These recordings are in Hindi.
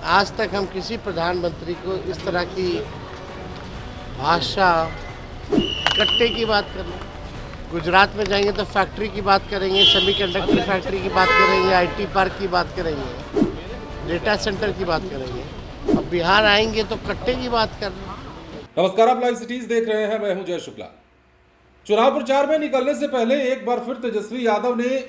आज तक हम किसी प्रधानमंत्री को इस तरह की भाषा, कट्टे की बात करना, गुजरात में जाएंगे तो फैक्ट्री की बात करेंगे, सेमीकंडक्टर फैक्ट्री की बात करेंगे, आईटी पार्क की बात करेंगे, डेटा सेंटर की बात करेंगे। अब बिहार आएंगे तो कट्टे की बात करना। नमस्कार, आप लाइव सिटीज देख रहे हैं। मैं हूं जय शुक्ला। चुनाव प्रचार में निकलने से पहले एक बार फिर तेजस्वी यादव ने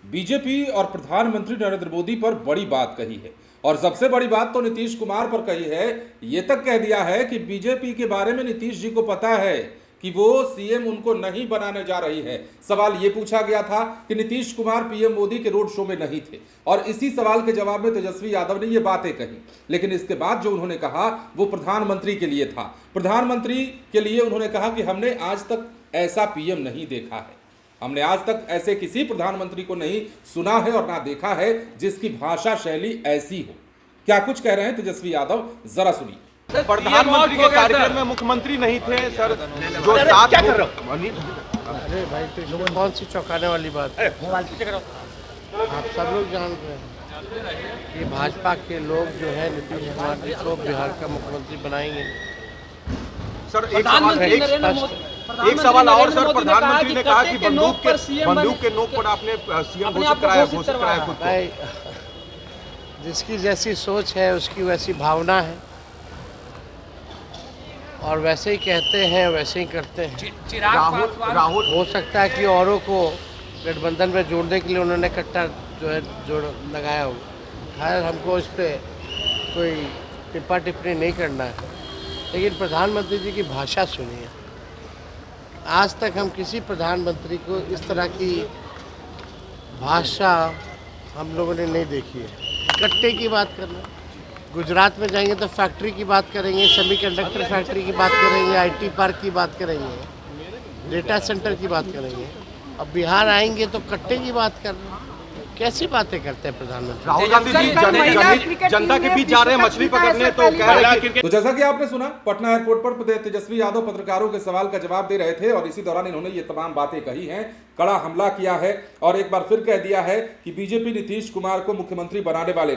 बीजेपी और प्रधानमंत्री नरेंद्र मोदी पर बड़ी बात कही है और सबसे बड़ी बात तो नीतीश कुमार पर कही है। ये तक कह दिया है कि बीजेपी के बारे में नीतीश जी को पता है कि वो सीएम उनको नहीं बनाने जा रही है। सवाल ये पूछा गया था कि नीतीश कुमार पीएम मोदी के रोड शो में नहीं थे और इसी सवाल के जवाब में तेजस्वी यादव ने ये बातें कही। लेकिन इसके बाद जो उन्होंने कहा वो प्रधानमंत्री के लिए था। प्रधानमंत्री के लिए उन्होंने कहा कि हमने आज तक ऐसा पीएम नहीं देखा है, हमने आज तक ऐसे किसी प्रधानमंत्री को नहीं सुना है और ना देखा है जिसकी भाषा शैली ऐसी हो। क्या कुछ कह रहे हैं तेजस्वी यादव, जरा सुनिए। प्रधानमंत्री के कार्यक्रम में मुख्यमंत्री नहीं थे सर, जो सात क्या कर रहे हो? अरे भाई, तो इसमें कौन सी चौंकाने वाली बात है? आप सब लोग जानते हैं कि भाजपा के लोग जो है नीतीश कुमार जी को बिहार का मुख्यमंत्री बनाएंगे। सर एक सवाल और सर, प्रधानमंत्री ने कहा कि बंदूक के नोक पर आपने सीएम घोषित कराया खुद को। जिसकी जैसी सोच है उसकी वैसी भावना है और वैसे ही कहते हैं वैसे ही करते हैं। राहुल हो सकता है कि औरों को गठबंधन में जोड़ने के लिए उन्होंने कट्टा जो है जोड़ लगाया हो। खैर, हमको इस पर कोई टिप्पा टिप्पणी नहीं करना है, लेकिन प्रधानमंत्री जी की भाषा सुनिए। आज तक हम किसी प्रधानमंत्री को इस तरह की भाषा हम लोगों ने नहीं देखी है। कट्टे की बात करना, गुजरात में जाएंगे तो फैक्ट्री की बात करेंगे, सेमीकंडक्टर फैक्ट्री की बात करेंगे, आईटी पार्क की बात करेंगे, डेटा सेंटर की बात करेंगे। अब बिहार आएंगे तो कट्टे की बात करना। कैसी बातें करते हैं प्रधानमंत्री? राहुल गांधी जी जनता के बीच जा रहे हैं मछली पकड़ने, तो कह रहे हैं। तो जैसा कि आपने सुना, पटना एयरपोर्ट पर तेजस्वी यादव पत्रकारों के सवाल का जवाब दे रहे थे और इसी दौरान इन्होंने ये तमाम बातें कही हैं, कड़ा हमला किया है और एक बार फिर कह दिया है कि बीजेपी नीतीश कुमार को मुख्यमंत्री बनाने वाली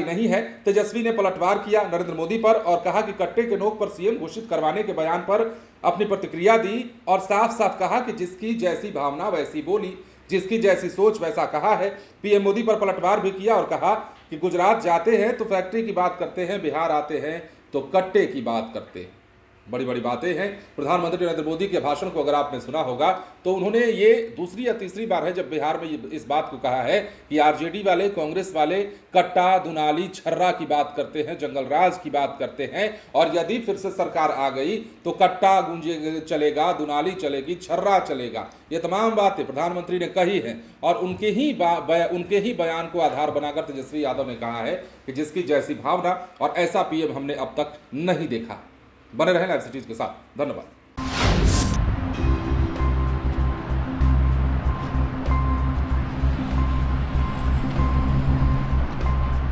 नहीं है। तेजस्वी ने पलटवार किया नरेंद्र मोदी पर और कहा कि कट्टे के नोक पर सीएम घोषित करवाने के बयान पर अपनी प्रतिक्रिया दी और साफ साफ कहा कि जिसकी जैसी भावना वैसी बोली, जिसकी जैसी सोच वैसा कहा है। पीएम मोदी पर पलटवार भी किया और कहा कि गुजरात जाते हैं तो फैक्ट्री की बात करते हैं, बिहार आते हैं तो कट्टे की बात करते हैं। बड़ी बड़ी बातें हैं। प्रधानमंत्री नरेंद्र मोदी के भाषण को अगर आपने सुना होगा तो उन्होंने ये दूसरी या तीसरी बार है जब बिहार में इस बात को कहा है कि आरजेडी वाले, कांग्रेस वाले कट्टा, दुनाली, छर्रा की बात करते हैं, जंगल राज की बात करते हैं और यदि फिर से सरकार आ गई तो कट्टा गूंजे चलेगा, दुनाली चलेगी, छर्रा चलेगा। ये तमाम बातें प्रधानमंत्री ने कही हैं और उनके ही बयान को आधार बनाकर तेजस्वी यादव ने कहा है कि जिसकी जैसी भावना और ऐसा पीएम हमने अब तक नहीं देखा। बने रहें लाइव सिटीज के साथ। धन्यवाद।